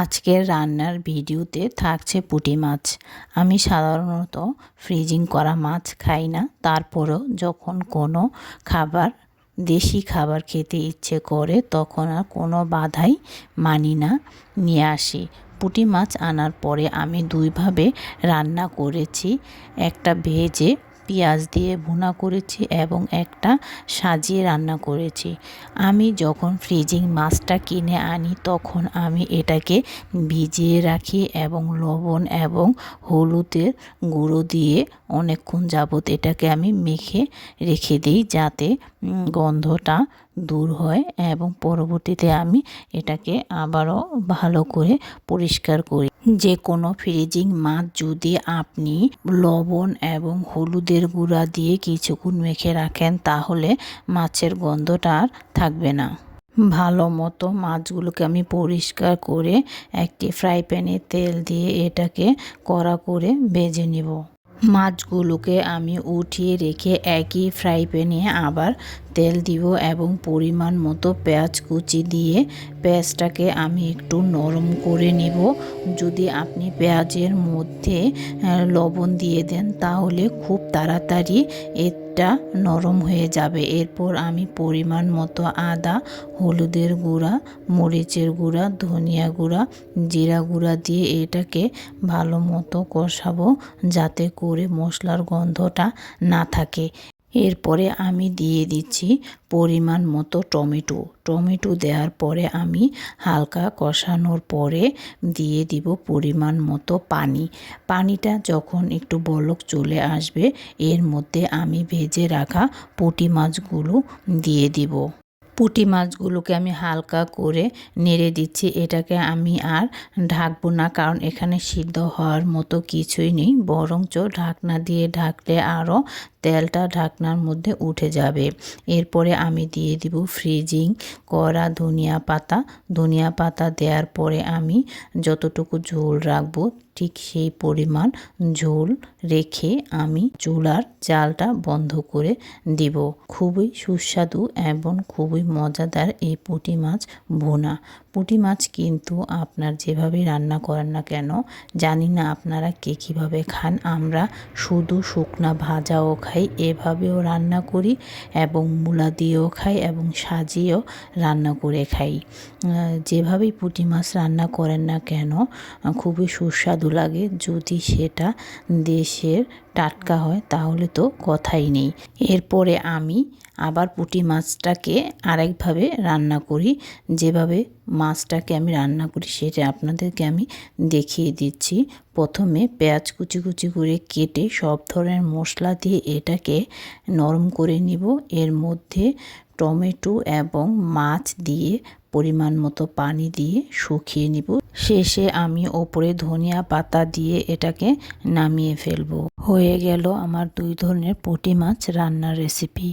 আজকের রান্নার ভিডিওতে থাকছে পুঁটি মাছ। আমি সাধারণত ফ্রিজিং করা মাছ খাই না, তারপরেও যখন কোনো খাবার দেশি খাবার খেতে ইচ্ছে করে তখন আর কোনো বাধাই মানি না, নিয়ে আসি। পুঁটি মাছ আনার পরে আমি দুইভাবে রান্না করেছি, একটা ভেজে পেঁয়াজ দিয়ে ভুনা করেছি এবং একটা সাজিয়ে রান্না করেছি। আমি যখন ফ্রিজিং মাছটা কিনে আনি তখন আমি এটাকে ভিজিয়ে রাখি এবং লবণ এবং হলুদের গুঁড়ো দিয়ে অনেকক্ষণ যাবত এটাকে আমি মেখে রেখে দিই, যাতে গন্ধটা দূর হয় এবং পরবর্তীতে আমি এটাকে আবারও ভালো করে পরিষ্কার করি। যে কোনো ফ্রিজিং মাছ যদি আপনি লবণ এবং হলুদের গুঁড়া দিয়ে কিছুক্ষণ মেখে রাখেন তাহলে মাছের গন্ধটা আর থাকবে না। ভালো মতো মাছগুলোকে আমি পরিষ্কার করে একটি ফ্রাই প্যানে তেল দিয়ে এটাকে কড়া করে ভেজে নেব। মাছগুলোকে আমি উঠিয়ে রেখে একই ফ্রাই প্যানে আবার তেল দিব এবং পরিমাণ মতো পেঁয়াজ কুচি দিয়ে পেঁয়াজটাকে আমি একটু নরম করে নেব। যদি আপনি পেঁয়াজের মধ্যে লবণ দিয়ে দেন তাহলে খুব তাড়াতাড়ি এটা নরম হয়ে যাবে। এরপর আমি পরিমাণ মতো আদা, হলুদের গুঁড়া, মরিচের গুঁড়া, ধনিয়া গুঁড়া, জিরা গুঁড়া দিয়ে এটাকে ভালো মতো কষাবো, যাতে করে মশলার গন্ধটা না থাকে। এরপরে আমি দিয়ে দিচ্ছি পরিমাণ মতো টমেটো দেওয়ার পরে আমি হালকা কষানোর পরে দিয়ে দিব পরিমাণ মতো পানিটা যখন একটু বলক চলে আসবে এর মধ্যে আমি ভেজে রাখা পুঁটি মাছগুলো দিয়ে দিব। পুঁটি মাছগুলোকে আমি হালকা করে নেড়ে দিচ্ছি। এটাকে আমি আর ঢাকবো না, কারণ এখানে সিদ্ধ হওয়ার মতো কিছুই নেই, বরঞ্চ ঢাকনা দিয়ে ঢাকলে আরও তেলটা ঢাকনার মধ্যে উঠে যাবে। এরপরে আমি দিয়ে দিব ফ্রিজিং করা ধনিয়া পাতা দেওয়ার পরে আমি যতটুকু ঝোল রাখবো ঠিক সেই পরিমাণ ঝোল রেখে আমি চুলার জালটা বন্ধ করে দিব। খুবই সুস্বাদু এবং খুবই মজাদার এই পুঁটি মাছ ভুনা। পুঁটি মাছ কিন্তু আপনার যেভাবে রান্না করেন না কেন, জানি না আপনারা কে কীভাবে খান, আমরা শুধু শুকনা ভাজাও খাই, এভাবেও রান্না করি এবং মূলা দিয়েও খাই এবং সাজিয়েও রান্না করে খাই। যেভাবেই পুঁটি মাছ রান্না করেন না কেন খুবই সুস্বাদু লাগে। যদি সেটা দেশের টাটকা হয় তাহলে তো কথাই নেই। এরপরে আমি আবার পুঁটি মাছটাকে আরেকভাবে রান্না করি। যেভাবে মাছটাকে আমি রান্না করি সেটা আপনাদেরকে আমি দেখিয়ে দিচ্ছি। প্রথমে পেঁয়াজ কুচি কুচি করে কেটে সব ধরনের মশলা দিয়ে এটাকে নরম করে নিব। এর মধ্যে টমেটো এবং মাছ দিয়ে পরিমাণ মতো পানি দিয়ে শুকিয়ে নিব। শেষে আমি ওপরে ধনিয়া পাতা দিয়ে এটাকে নামিয়ে ফেলবো। হয়ে গেল আমার 2 ধরনের পুঁটি মাছ রান্নার রেসিপি।